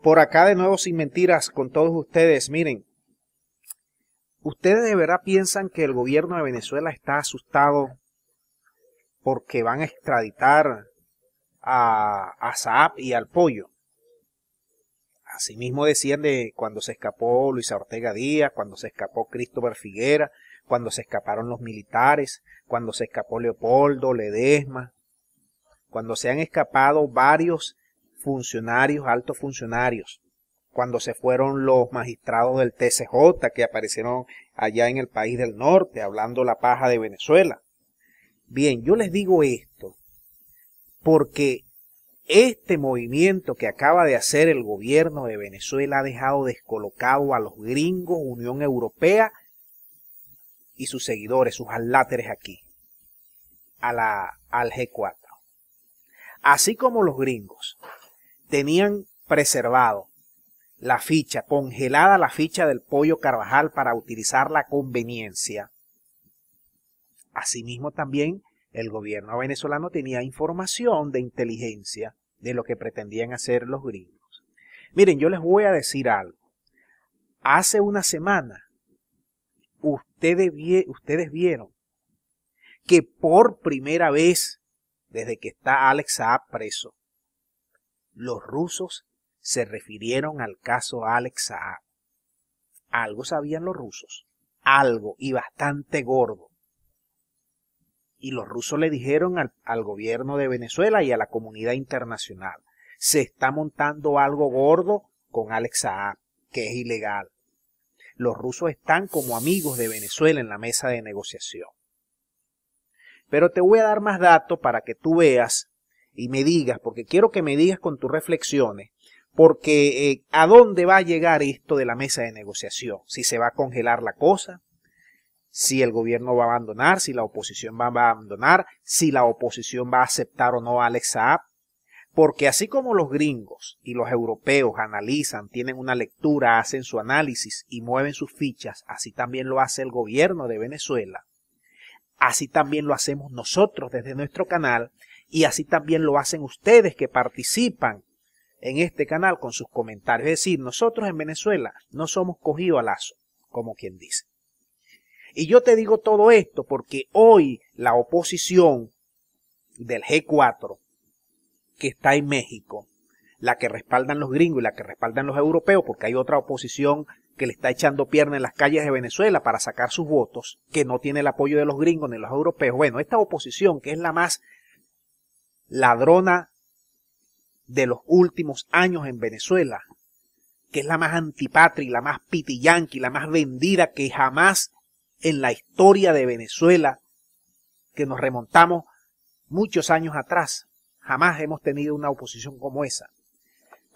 Por acá de nuevo sin mentiras con todos ustedes. Miren, ¿ustedes de verdad piensan que el gobierno de Venezuela está asustado porque van a extraditar a Saab y al Pollo? Asimismo decían de cuando se escapó Luisa Ortega Díaz, cuando se escapó Christopher Figuera, cuando se escaparon los militares, cuando se escapó Leopoldo, Ledesma, cuando se han escapado varios funcionarios, altos funcionarios, cuando se fueron los magistrados del TCJ que aparecieron allá en el país del norte hablando la paja de Venezuela. Bien, yo les digo esto porque este movimiento que acaba de hacer el gobierno de Venezuela ha dejado descolocado a los gringos, Unión Europea y sus seguidores, sus aláteres aquí, al G4. Así como los gringos tenían preservado la ficha, congelada la ficha del Pollo Carvajal para utilizarla a conveniencia, asimismo también el gobierno venezolano tenía información de inteligencia de lo que pretendían hacer los gringos. Miren, yo les voy a decir algo. Hace una semana, ustedes vieron que por primera vez, desde que está Alex Saab preso, los rusos se refirieron al caso Alex Saab. Algo sabían los rusos, algo y bastante gordo. Y los rusos le dijeron al gobierno de Venezuela y a la comunidad internacional, se está montando algo gordo con Alex Saab, que es ilegal. Los rusos están como amigos de Venezuela en la mesa de negociación. Pero te voy a dar más datos para que tú veas y me digas, porque quiero que me digas con tus reflexiones, porque ¿a dónde va a llegar esto de la mesa de negociación? Si se va a congelar la cosa, si el gobierno va a abandonar, si la oposición va a abandonar, si la oposición va a aceptar o no a Alex Saab. Porque así como los gringos y los europeos analizan, tienen una lectura, hacen su análisis y mueven sus fichas, así también lo hace el gobierno de Venezuela. Así también lo hacemos nosotros desde nuestro canal y así también lo hacen ustedes que participan en este canal con sus comentarios. Es decir, nosotros en Venezuela no somos cogidos a lazo, como quien dice. Y yo te digo todo esto porque hoy la oposición del G4 que está en México, la que respaldan los gringos y la que respaldan los europeos, porque hay otra oposición que le está echando pierna en las calles de Venezuela para sacar sus votos, que no tiene el apoyo de los gringos ni de los europeos. Bueno, esta oposición, que es la más ladrona de los últimos años en Venezuela, que es la más antipatria, la más pitiyanqui, la más vendida que jamás en la historia de Venezuela, que nos remontamos muchos años atrás, jamás hemos tenido una oposición como esa.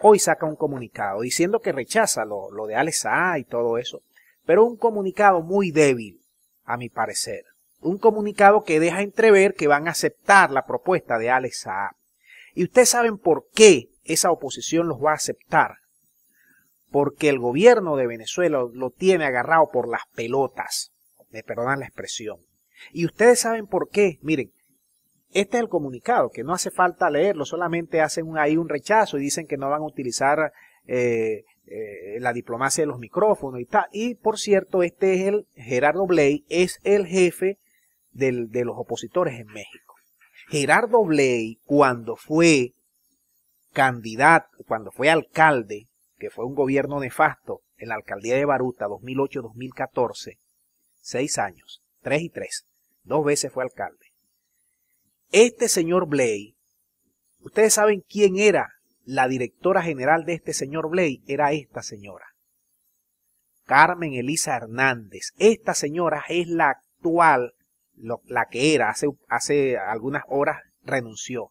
Hoy saca un comunicado diciendo que rechaza lo de Alex Saab y todo eso, pero un comunicado muy débil, a mi parecer. Un comunicado que deja entrever que van a aceptar la propuesta de Alex Saab. Y ustedes saben por qué esa oposición los va a aceptar. Porque el gobierno de Venezuela lo tiene agarrado por las pelotas. Me perdonan la expresión. Y ustedes saben por qué. Miren, este es el comunicado, que no hace falta leerlo, solamente hacen ahí un rechazo y dicen que no van a utilizar la diplomacia de los micrófonos y tal. Y por cierto, este es Gerardo Blay, es el jefe de los opositores en México. Gerardo Blay, cuando fue candidato, cuando fue alcalde, que fue un gobierno nefasto en la alcaldía de Baruta, 2008-2014, 6 años, 3 y 3, 2 veces fue alcalde. Este señor Blay, ustedes saben quién era la directora general de este señor Blay, era esta señora, Carmen Elisa Hernández. Esta señora es la actual, la que era, hace algunas horas renunció,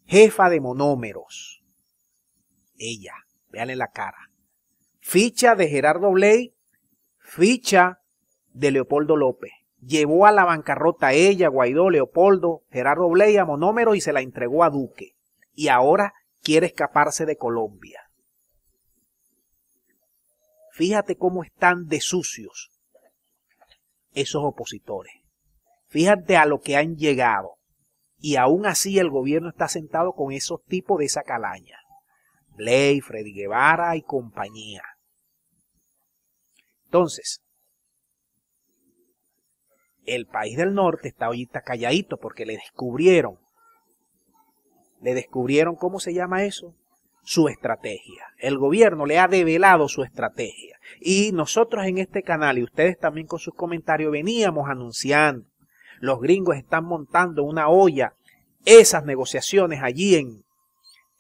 jefa de monómeros. Ella, véanle la cara. Ficha de Gerardo Blay, ficha de Leopoldo López. Llevó a la bancarrota a ella, Guaidó, Leopoldo, Gerardo Blay a monómeros y se la entregó a Duque. Y ahora quiere escaparse de Colombia. Fíjate cómo están de sucios esos opositores. Fíjate a lo que han llegado. Y aún así el gobierno está sentado con esos tipos de esa calaña. Blay, Freddy Guevara y compañía. Entonces, el país del norte está ahorita calladito porque le descubrieron, ¿cómo se llama eso? Su estrategia. El gobierno le ha develado su estrategia. Y nosotros en este canal, y ustedes también con sus comentarios, veníamos anunciando, los gringos están montando una olla, esas negociaciones allí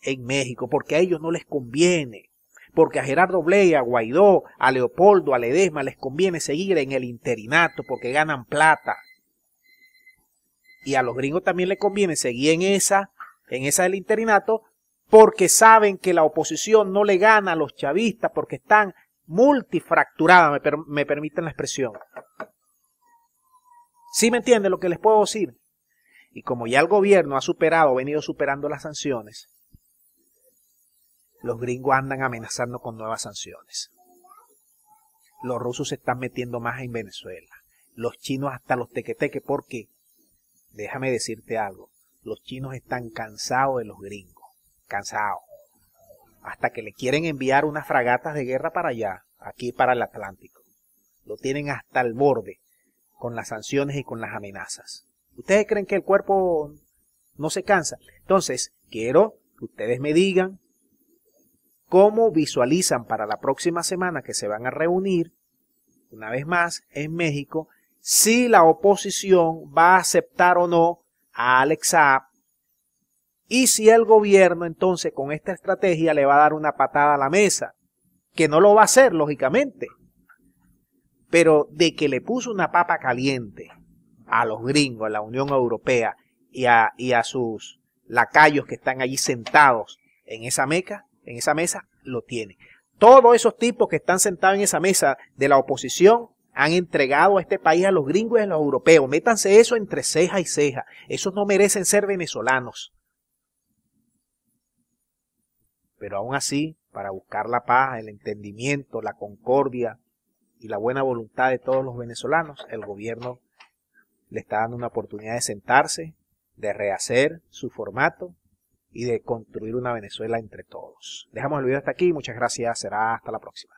en México, porque a ellos no les conviene. Porque a Gerardo Blay, a Guaidó, a Leopoldo, a Ledesma les conviene seguir en el interinato porque ganan plata. Y a los gringos también les conviene seguir en esa del interinato porque saben que la oposición no le gana a los chavistas porque están multifracturadas, me permiten la expresión. ¿Sí me entienden lo que les puedo decir? Y como ya el gobierno ha venido superando las sanciones, los gringos andan amenazando con nuevas sanciones. Los rusos se están metiendo más en Venezuela. Los chinos hasta los tequeteques, porque, déjame decirte algo, los chinos están cansados de los gringos. Cansados. Hasta que le quieren enviar unas fragatas de guerra para allá, aquí para el Atlántico. Lo tienen hasta el borde con las sanciones y con las amenazas. ¿Ustedes creen que el cuerpo no se cansa? Entonces, quiero que ustedes me digan cómo visualizan para la próxima semana que se van a reunir, una vez más, en México, si la oposición va a aceptar o no a Alex Saab, y si el gobierno entonces con esta estrategia le va a dar una patada a la mesa, que no lo va a hacer, lógicamente, pero de que le puso una papa caliente a los gringos, a la Unión Europea y a sus lacayos que están allí sentados en esa mesa, lo tiene. Todos esos tipos que están sentados en esa mesa de la oposición han entregado a este país a los gringos y a los europeos. Métanse eso entre ceja y ceja. Esos no merecen ser venezolanos. Pero aún así, para buscar la paz, el entendimiento, la concordia y la buena voluntad de todos los venezolanos, el gobierno le está dando una oportunidad de sentarse, de rehacer su formato y de construir una Venezuela entre todos. Dejamos el video hasta aquí. Muchas gracias. Será hasta la próxima.